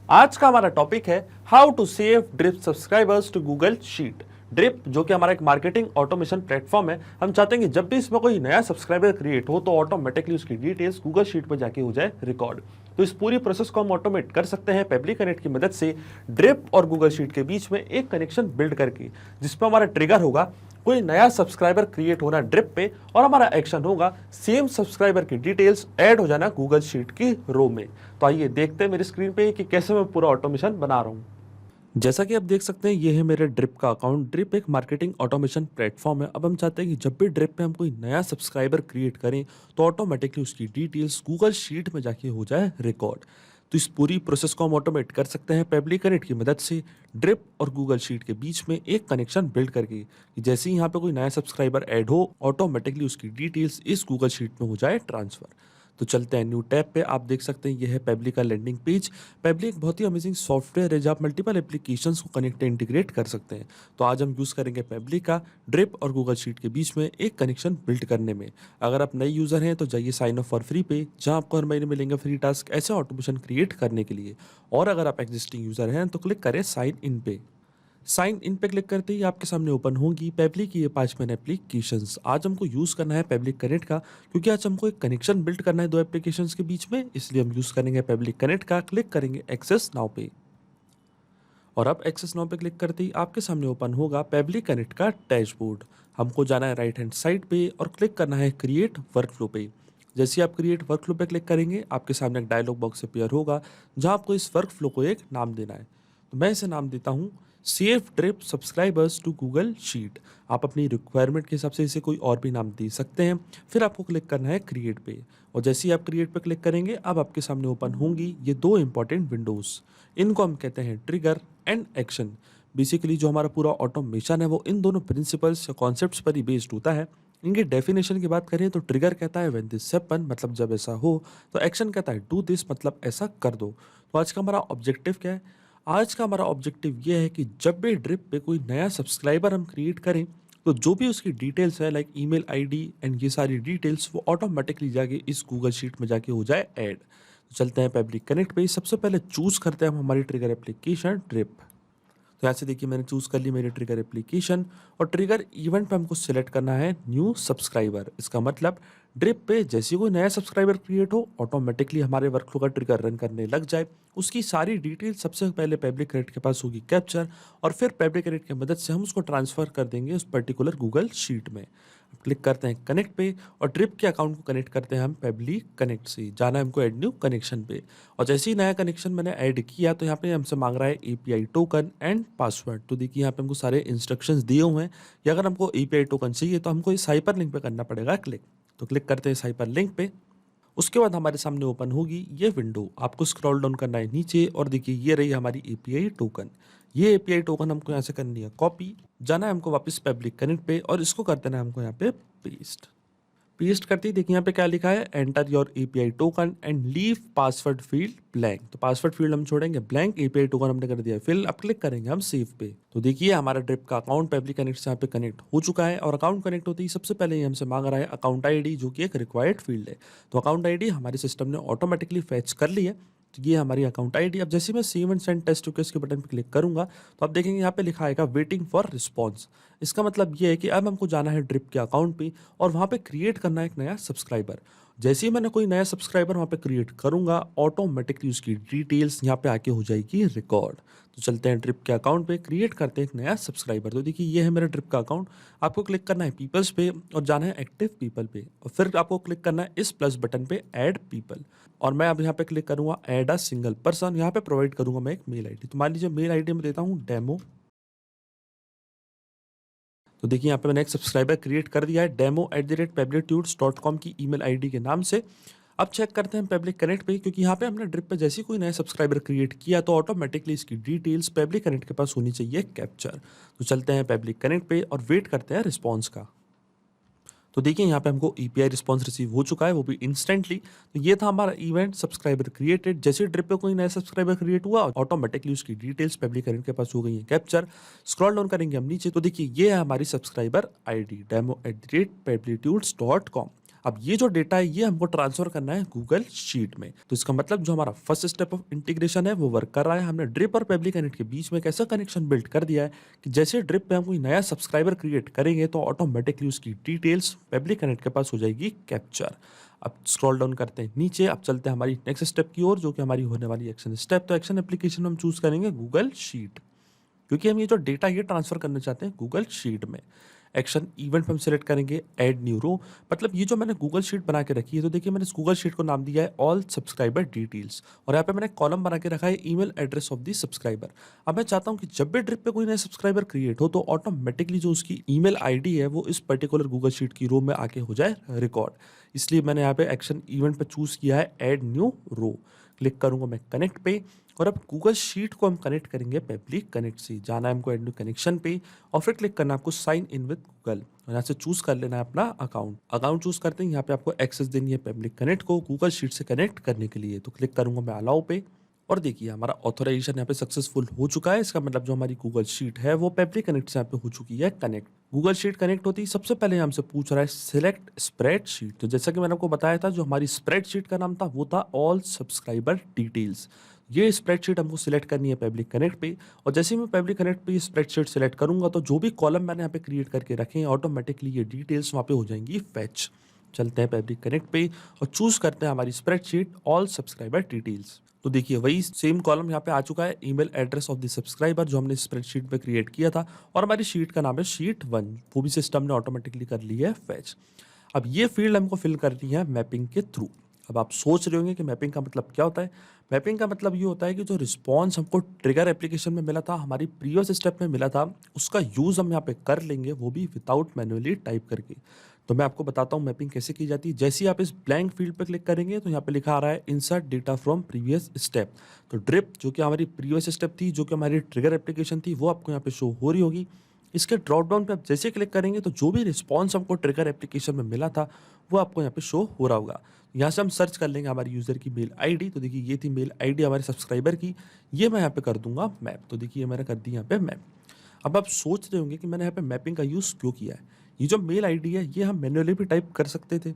आज का हमारा टॉपिक है how to save drip subscribers to Google sheet. Drip जो कि हमारा एक मार्केटिंग ऑटोमेशन प्लेटफॉर्म है, हम चाहते हैं कि जब भी इसमें कोई नया सब्सक्राइबर क्रिएट हो तो ऑटोमेटिकली उसकी डिटेल्स गूगल शीट पर जाके हो जाए रिकॉर्ड। तो इस पूरी प्रोसेस को हम ऑटोमेट कर सकते हैं पेबली कनेक्ट की मदद से, ड्रिप और गूगल शीट के बीच में एक कनेक्शन बिल्ड करके, जिसपे हमारा ट्रिगर होगा कोई नया सब्सक्राइबर क्रिएट होना ड्रिप पे, और हमारा एक्शन होगा सेम सब्सक्राइबर की डिटेल्स ऐड हो जाना गूगल शीट की रो में। तो आइए देखते हैं मेरी स्क्रीन पे कि कैसे मैं पूरा ऑटोमेशन बना रहा हूँ। जैसा कि आप देख सकते हैं, ये है मेरे ड्रिप का अकाउंट। ड्रिप एक मार्केटिंग ऑटोमेशन प्लेटफॉर्म है। अब हम चाहते हैं कि जब भी ड्रिप पे हम कोई नया सब्सक्राइबर क्रिएट करें तो ऑटोमेटिकली उसकी डिटेल्स गूगल शीट में जाके हो जाए रिकॉर्ड। तो इस पूरी प्रोसेस को हम ऑटोमेट कर सकते हैं पेबली कनेक्ट की मदद से, ड्रिप और गूगल शीट के बीच में एक कनेक्शन बिल्ड करके कि जैसे ही यहाँ पे कोई नया सब्सक्राइबर ऐड हो ऑटोमेटिकली उसकी डिटेल्स इस गूगल शीट में हो जाए ट्रांसफर। तो चलते हैं न्यू टैब पे। आप देख सकते हैं ये है पेबली का लैंडिंग पेज। पेबली एक बहुत ही अमेजिंग सॉफ्टवेयर है जहाँ आप मल्टीपल एप्लीकेशंस को कनेक्ट इंटीग्रेट कर सकते हैं। तो आज हम यूज़ करेंगे पेबली का ड्रिप और गूगल शीट के बीच में एक कनेक्शन बिल्ड करने में। अगर आप नए यूज़र हैं तो जाइए साइन अप फॉर फ्री पे, जहाँ आपको हर महीने मिलेंगे फ्री टास्क ऐसे ऑटोमेशन क्रिएट करने के लिए। और अगर आप एग्जिस्टिंग यूज़र हैं तो क्लिक करें साइन इन पे। साइन इन पे क्लिक करते ही आपके सामने ओपन होगी पेबली की ये 5 मेन एप्लीकेशंस। आज हमको यूज़ करना है पेबली कनेक्ट का, क्योंकि आज हमको एक कनेक्शन बिल्ड करना है दो एप्लीकेशंस के बीच में, इसलिए हम यूज़ करेंगे पेबली कनेक्ट का। क्लिक करेंगे एक्सेस नाउ पे, और अब एक्सेस नाउ पे क्लिक करते ही आपके सामने ओपन होगा पेबली कनेक्ट का डैशबोर्ड। हमको जाना है राइट हैंड साइड पे और क्लिक करना है क्रिएट वर्कफ्लो पे। जैसे ही आप क्रिएट वर्कफ्लो पे क्लिक करेंगे आपके सामने एक डायलॉग बॉक्स अपीयर होगा, जहां आपको इस वर्कफ्लो को एक नाम देना है। तो मैं इसे नाम देता हूँ save drip subscribers to Google sheet. आप अपनी रिक्वायरमेंट के हिसाब से इसे कोई और भी नाम दे सकते हैं। फिर आपको क्लिक करना है क्रिएट पे, और जैसे ही आप क्रिएट पे क्लिक करेंगे अब आपके सामने ओपन होंगी ये दो इंपॉर्टेंट विंडोज़। इनको हम कहते हैं ट्रिगर एंड एक्शन। बेसिकली जो हमारा पूरा ऑटोमेशन है वो इन दोनों प्रिंसिपल्स या कॉन्सेप्ट्स पर ही बेस्ड होता है। इनकी डेफिनेशन की बात करें तो ट्रिगर कहता है व्हेन दिस हैपन, मतलब जब ऐसा हो। तो एक्शन कहता है डू दिस, मतलब ऐसा कर दो। तो आज का हमारा ऑब्जेक्टिव क्या है? आज का हमारा ऑब्जेक्टिव ये है कि जब भी ड्रिप पे कोई नया सब्सक्राइबर हम क्रिएट करें तो जो भी उसकी डिटेल्स है लाइक ईमेल आईडी एंड ये सारी डिटेल्स वो ऑटोमेटिकली जाके इस गूगल शीट में जाके हो जाए ऐड। तो चलते हैं पेबली कनेक्ट पे। सबसे पहले चूज करते हैं हम हमारी ट्रिगर एप्लीकेशन ड्रिप। तो यहाँ से देखिए मैंने चूज़ कर ली मेरी ट्रिगर एप्लीकेशन, और ट्रिगर इवेंट पे हमको सिलेक्ट करना है न्यू सब्सक्राइबर। इसका मतलब ड्रिप पे जैसे ही कोई नया सब्सक्राइबर क्रिएट हो ऑटोमेटिकली हमारे वर्कफ्लो का ट्रिगर रन करने लग जाए। उसकी सारी डिटेल सबसे पहले पेबली कनेक्ट के पास होगी कैप्चर, और फिर पेबली कनेक्ट की मदद से हम उसको ट्रांसफर कर देंगे उस पर्टिकुलर गूगल शीट में। क्लिक करते हैं कनेक्ट पे, और ड्रिप के अकाउंट को कनेक्ट करते हैं हम पेबली कनेक्ट से। जाना है हमको ऐड न्यू कनेक्शन पे, और जैसे ही नया कनेक्शन मैंने ऐड किया तो यहाँ पे हमसे मांग रहा है एपीआई टोकन एंड पासवर्ड। तो देखिए यहाँ पे हमको सारे इंस्ट्रक्शंस दिए हुए हैं कि अगर हमको एपीआई टोकन चाहिए तो हमको इस हाइपर लिंक पे करना पड़ेगा क्लिक। तो क्लिक करते हैं इस हाइपर लिंक पे। उसके बाद हमारे सामने ओपन होगी ये विंडो। आपको स्क्रॉल डाउन करना है नीचे, और देखिए ये रही हमारी एपीआई टोकन। ये एपीआई टोकन हमको यहाँ से करनी है कॉपी। जाना है हमको वापस पब्लिक कनेक्ट पे, और इसको कर देना है हमको यहाँ पे पेस्ट। पेस्ट करते ही देखिए यहाँ पे क्या लिखा है, enter your API token and leave password field blank. तो पासवर्ड फील्ड हम छोड़ेंगे ब्लैंक, एपीआई टोकन हमने कर दिया फिल। अब क्लिक करेंगे हम सेव पे। तो देखिए हमारा ड्रिप का अकाउंट पेबली कनेक्ट से यहाँ पे कनेक्ट हो चुका है, और अकाउंट कनेक्ट होते ही सबसे पहले ये हमसे मांग रहा है अकाउंट आईडी, जो कि एक रिक्वायर्ड फील्ड है। तो अकाउंट आईडी हमारे सिस्टम ने ऑटोमेटिकली फैच कर ली है। तो ये हमारी अकाउंट आईडी। अब जैसे मैं save and send test request के बटन पर क्लिक करूंगा तो आप देखेंगे यहाँ पे लिखा आएगा वेटिंग फॉर रिस्पॉन्स। इसका मतलब ये है कि अब हमको जाना है ड्रिप के अकाउंट पे, और वहाँ पे क्रिएट करना है एक नया सब्सक्राइबर। जैसे ही मैंने कोई नया सब्सक्राइबर वहाँ पे क्रिएट करूंगा ऑटोमेटिकली उसकी डिटेल्स यहाँ पे आके हो जाएगी रिकॉर्ड। तो चलते हैं ड्रिप के अकाउंट पे, क्रिएट करते हैं एक नया सब्सक्राइबर। तो देखिए ये है मेरा ड्रिप का अकाउंट। आपको क्लिक करना है पीपल्स पे और जाना है एक्टिव पीपल पे, और फिर आपको क्लिक करना है इस प्लस बटन पे ऐड पीपल। और मैं अब यहाँ पे क्लिक करूंगा ऐड अ सिंगल पर्सन। यहाँ पे प्रोवाइड करूंगा मैं एक मेल आईडी। तो मान लीजिए मेल आईडी में देता हूँ डेमो। तो देखिए यहाँ पे मैंने एक सब्सक्राइबर क्रिएट कर दिया है demo@pebblitudes.com की ईमेल आईडी के नाम से। अब चेक करते हैं पब्लिक कनेक्ट पे, क्योंकि यहाँ पे हमने ड्रिप पे जैसे ही कोई नया सब्सक्राइबर क्रिएट किया तो ऑटोमेटिकली इसकी डिटेल्स पब्लिक कनेक्ट के पास होनी चाहिए कैप्चर। तो चलते हैं पब्लिक कनेक्ट पे और वेट करते हैं रिस्पॉन्स का। तो देखिए यहाँ पे हमको ईपीआई रिस्पॉन्स रिसीव हो चुका है, वो भी इंस्टेंटली। तो ये था हमारा इवेंट सब्सक्राइबर क्रिएटेड। जैसे ड्रिप पे कोई नया सब्सक्राइबर क्रिएट हुआ ऑटोमेटिकली उसकी डिटेल्स पब्लिक कनेक्ट के पास हो गई है कैप्चर। स्क्रॉल डाउन करेंगे हम नीचे तो देखिए ये है हमारी सब्सक्राइबर आईडी demo@pebblitudes.com। अब ये जो डेटा है ये हमको ट्रांसफर करना है गूगल शीट में। तो इसका मतलब जो हमारा फर्स्ट स्टेप ऑफ इंटीग्रेशन है वो वर्क कर रहा है। हमने ड्रिप और पेबली कनेक्ट के बीच में एक ऐसा कनेक्शन बिल्ड कर दिया है कि जैसे ड्रिप पे हम कोई नया सब्सक्राइबर क्रिएट करेंगे तो ऑटोमेटिकली उसकी डिटेल्स पेबली कनेक्ट के पास हो जाएगी कैप्चर। अब स्क्रॉल डाउन करते हैं नीचे, अब चलते हैं हमारी नेक्स्ट स्टेप की ओर जो कि हमारी होने वाली एक्शन स्टेप। तो एक्शन एप्लीकेशन में हम चूज करेंगे गूगल शीट, क्योंकि हम ये जो डेटा ये ट्रांसफर करना चाहते हैं गूगल शीट में। एक्शन इवेंट पे हम सेलेक्ट करेंगे ऐड न्यू रो। मतलब ये जो मैंने गूगल शीट बना के रखी है, तो देखिए मैंने इस गूगल शीट को नाम दिया है ऑल सब्सक्राइबर डिटेल्स, और यहाँ पे मैंने कॉलम बना के रखा है email address of the subscriber. अब मैं चाहता हूँ कि जब भी ड्रिप पे कोई नया सब्सक्राइबर क्रिएट हो तो ऑटोमेटिकली जो उसकी ईमेल आईडी है वो इस पर्टिकुलर गूगल शीट की रो में आके हो जाए रिकॉर्ड। इसलिए मैंने यहाँ पे एक्शन इवेंट पे चूज किया है ऐड न्यू रो। क्लिक करूंगा मैं कनेक्ट पे, और अब गूगल शीट को हम कनेक्ट करेंगे पेबली कनेक्ट से। जाना है हमको एड न्यू कनेक्शन पे और फिर क्लिक करना है आपको साइन इन विद गूगल, और यहाँ से चूज कर लेना है अपना अकाउंट चूज करते हैं। यहाँ पे आपको एक्सेस देनी है पेबली कनेक्ट को गूगल शीट से कनेक्ट करने के लिए। तो क्लिक करूंगा मैं अलाउ पे, और देखिए हमारा ऑथराइजेशन यहाँ पे सक्सेसफुल हो चुका है। इसका मतलब जो हमारी गूगल शीट है वो पेबली कनेक्ट से यहाँ पे हो चुकी है कनेक्ट। गूगल शीट कनेक्ट होती है सबसे पहले हमसे पूछ रहा है सिलेक्ट स्प्रेडशीट। तो जैसा कि मैंने आपको बताया था, जो हमारी स्प्रेडशीट का नाम था वो था ऑल सब्सक्राइबर डिटेल्स। ये स्प्रेडशीट हमको सिलेक्ट करनी है पेबली कनेक्ट पे, और जैसे ही मैं पेबली कनेक्ट पे स्प्रेडशीट सिलेक्ट करूंगा तो जो भी कॉलम मैंने यहाँ पे क्रिएट करके रखे हैं ऑटोमेटिकली ये डिटेल्स वहाँ पे हो जाएंगी फैच। चलते हैं पेबली कनेक्ट पे और चूज करते हैं हमारी स्प्रेडशीट ऑल सब्सक्राइबर डिटेल्स। तो देखिए वही सेम कॉलम यहाँ पे आ चुका है, email address of the subscriber जो हमने स्प्रेडशीट पे क्रिएट किया था, और हमारी शीट का नाम है शीट 1, वो भी सिस्टम ने ऑटोमेटिकली कर ली है फैच। अब ये फील्ड हमको फिल करनी है मैपिंग के थ्रू। अब आप सोच रहे होंगे कि मैपिंग का मतलब क्या होता है। मैपिंग का मतलब ये होता है कि जो रिस्पॉन्स हमको ट्रिगर एप्लीकेशन में मिला था, हमारी प्रीवियस स्टेप में मिला था, उसका यूज़ हम यहाँ पे कर लेंगे, वो भी विदाउट मैन्युअली टाइप करके। तो मैं आपको बताता हूँ मैपिंग कैसे की जाती है। जैसे ही आप इस ब्लैंक फील्ड पर क्लिक करेंगे तो यहाँ पे लिखा आ रहा है insert data from previous step. तो ड्रिप जो कि हमारी प्रीवियस स्टेप थी, जो कि हमारी ट्रिगर एप्लीकेशन थी, वो आपको यहाँ पे शो हो रही होगी। इसके ड्रॉप डाउन पे आप जैसे क्लिक करेंगे तो जो भी रिस्पॉन्स हमको ट्रिगर एप्लीकेशन में मिला था वो आपको यहाँ पे शो हो रहा होगा। यहाँ से हम सर्च कर लेंगे हमारी यूज़र की मेल आईडी। तो देखिए ये थी मेल आईडी हमारे सब्सक्राइबर की, ये मैं यहाँ पे कर दूंगा मैप। तो देखिए मैंने कर दी यहाँ पे मैप। अब आप सोच रहे होंगे कि मैंने यहाँ पे मैपिंग का यूज़ क्यों किया है। ये जो मेल आईडी है ये हम मैन्युअली भी टाइप कर सकते थे।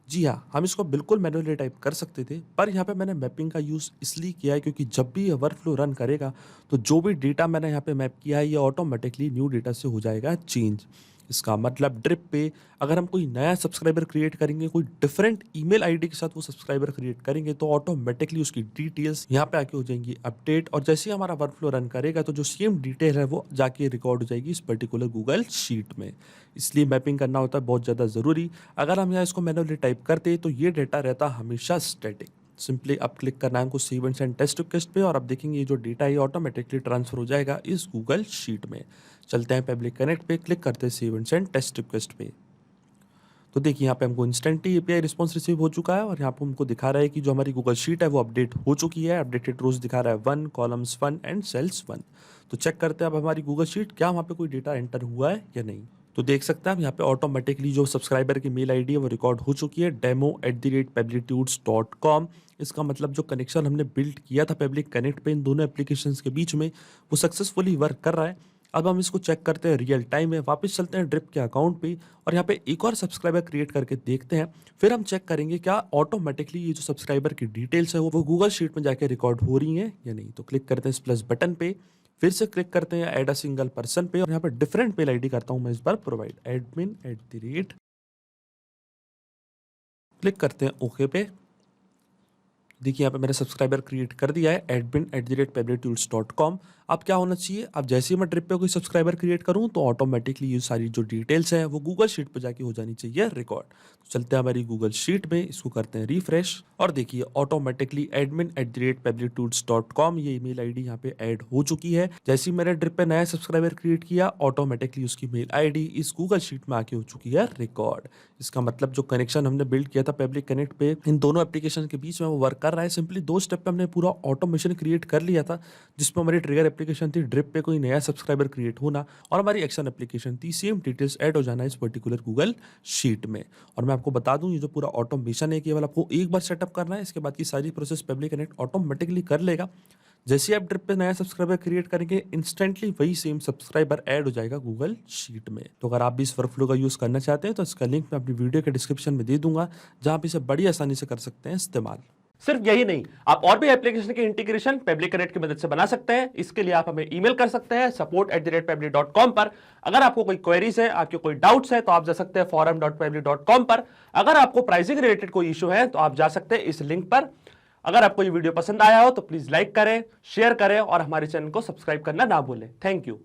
जी हाँ, हम इसको बिल्कुल मैन्युअली टाइप कर सकते थे, पर यहाँ पे मैंने मैपिंग का यूज़ इसलिए किया है क्योंकि जब भी ये वर्कफ्लो रन करेगा तो जो भी डेटा मैंने यहाँ पे मैप किया है ये ऑटोमेटिकली न्यू डेटा से हो जाएगा चेंज। इसका मतलब ड्रिप पे अगर हम कोई नया सब्सक्राइबर क्रिएट करेंगे, कोई डिफरेंट ईमेल आईडी के साथ वो सब्सक्राइबर क्रिएट करेंगे, तो ऑटोमेटिकली उसकी डिटेल्स यहाँ पे आके हो जाएंगी अपडेट, और जैसे ही हमारा वर्कफ्लो रन करेगा तो जो सेम डिटेल है वो जाके रिकॉर्ड हो जाएगी इस पर्टिकुलर गूगल शीट में। इसलिए मैपिंग करना होता है बहुत ज़्यादा ज़रूरी। अगर हम यहाँ इसको मैनुअली टाइप करते तो ये डेटा रहता हमेशा स्टैटिक। सिंपली अब क्लिक करना है हमको save and send test request पे, और अब देखेंगे ये जो डेटा है ऑटोमेटिकली ट्रांसफर हो जाएगा इस गूगल शीट में। चलते हैं पब्लिक कनेक्ट पे, क्लिक करते हैं save and send test request पे। तो देखिए यहाँ पे हमको इंस्टेंटली एपीआई रिस्पॉन्स रिसीव हो चुका है, और यहाँ पे हमको दिखा रहा है कि जो हमारी गूगल शीट है वो अपडेट हो चुकी है। अपडेटेड रोज दिखा रहा है 1, कॉलम्स 1 एंड सेल्स 1। तो चेक करते हैं अब हमारी गूगल शीट क्या वहाँ पे कोई डेटा एंटर हुआ है या नहीं। तो देख सकते हैं आप यहाँ पे ऑटोमेटिकली जो सब्सक्राइबर की मेल आईडी है वो रिकॉर्ड हो चुकी है, demo@pablitudes.com। इसका मतलब जो कनेक्शन हमने बिल्ड किया था पब्लिक कनेक्ट पे इन दोनों एप्लीकेशंस के बीच में, वो सक्सेसफुली वर्क कर रहा है। अब हम इसको चेक करते हैं रियल टाइम में। वापस चलते हैं ड्रिप के अकाउंट पे, और यहाँ पे एक और सब्सक्राइबर क्रिएट करके देखते हैं। फिर हम चेक करेंगे क्या ऑटोमेटिकली ये जो सब्सक्राइबर की डिटेल्स है वो गूगल शीट में जाके रिकॉर्ड हो रही हैं या नहीं। तो क्लिक करते हैं इस प्लस बटन पे, फिर से क्लिक करते हैं ऐड अ सिंगल पर्सन पे, और यहाँ पे डिफरेंट मेल आईडी करता हूँ मैं इस बार प्रोवाइड admin@, क्लिक करते हैं ओके पे। देखिए यहाँ पे मैंने सब्सक्राइबर क्रिएट कर दिया है admin@pablitudes.com। अब क्या होना चाहिए, अब जैसे ही मैं ट्रिप पे कोई सब्सक्राइबर क्रिएट करूँ तो ऑटोमेटिकली ये सारी जो डिटेल्स है वो गूगल शीट पे जाके हो जानी चाहिए रिकॉर्ड। तो चलते हैं हमारी गूगल शीट में, इसको करते हैं रिफ्रेश, और देखिए ऑटोमेटिकली admin@pablitudes.com ये ईमेल आईडी यहाँ पे ऐड हो चुकी है। जैसे ही मैंने ट्रिप पे नया सब्सक्राइबर क्रिएट किया ऑटोमेटिकली उसकी मेल आईडी इस गूगल शीट में आके हो चुकी है रिकॉर्ड। इसका मतलब जो कनेक्शन हमने बिल्ड किया था पब्लिक कनेक्ट पे इन दोनों एप्लीकेशन के बीच में वो वर्क कर रहा है। सिंपली 2 स्टेप पे हमने पूरा ऑटोमेशन क्रिएट कर लिया था, जिसमें हमारी ट्रिगर एप्लीकेशन थी ड्रिप पे कोई नया सब्सक्राइबर क्रिएट होना, और हमारी एक्शन एप्लीकेशन थी सेम डिटेल्स ऐड हो जाना इस पर्टिकुलर गूगल शीट में। और मैं आपको बता दूं ये जो पूरा ऑटोमेशन है केवल आपको एक बार सेटअप करना है, इसके बाद की सारी प्रोसेस पब्लिक कनेक्ट ऑटोमेटिकली कर लेगा। जैसे ही आप ड्रिप पे नया सब्सक्राइबर क्रिएट करेंगे, इंस्टेंटली वही सेम सब्सक्राइबर ऐड हो जाएगा गूगल शीट में। तो अगर आप भी इस वर्कफ्लो का यूज करना चाहते हैं तो इसका लिंक मैं अपनी वीडियो के डिस्क्रिप्शन में दे दूंगा, जहां आप इसे बड़ी आसानी से कर सकते हैं इस्तेमाल। सिर्फ यही नहीं, आप और भी एप्लीकेशन की इंटीग्रेशन पेबली कनेक्ट की मदद से बना सकते हैं। इसके लिए आप हमें ईमेल कर सकते हैं support@pebly.com पर। अगर आपको कोई क्वेरीज है, आपके कोई डाउट्स है, तो आप जा सकते हैं forum.pebly.com पर। अगर आपको प्राइसिंग रिलेटेड कोई इशू है तो आप जा सकते हैं इस लिंक पर। अगर आपको ये वीडियो पसंद आया हो तो प्लीज लाइक करें, शेयर करें और हमारे चैनल को सब्सक्राइब करना ना भूलें। Thank you.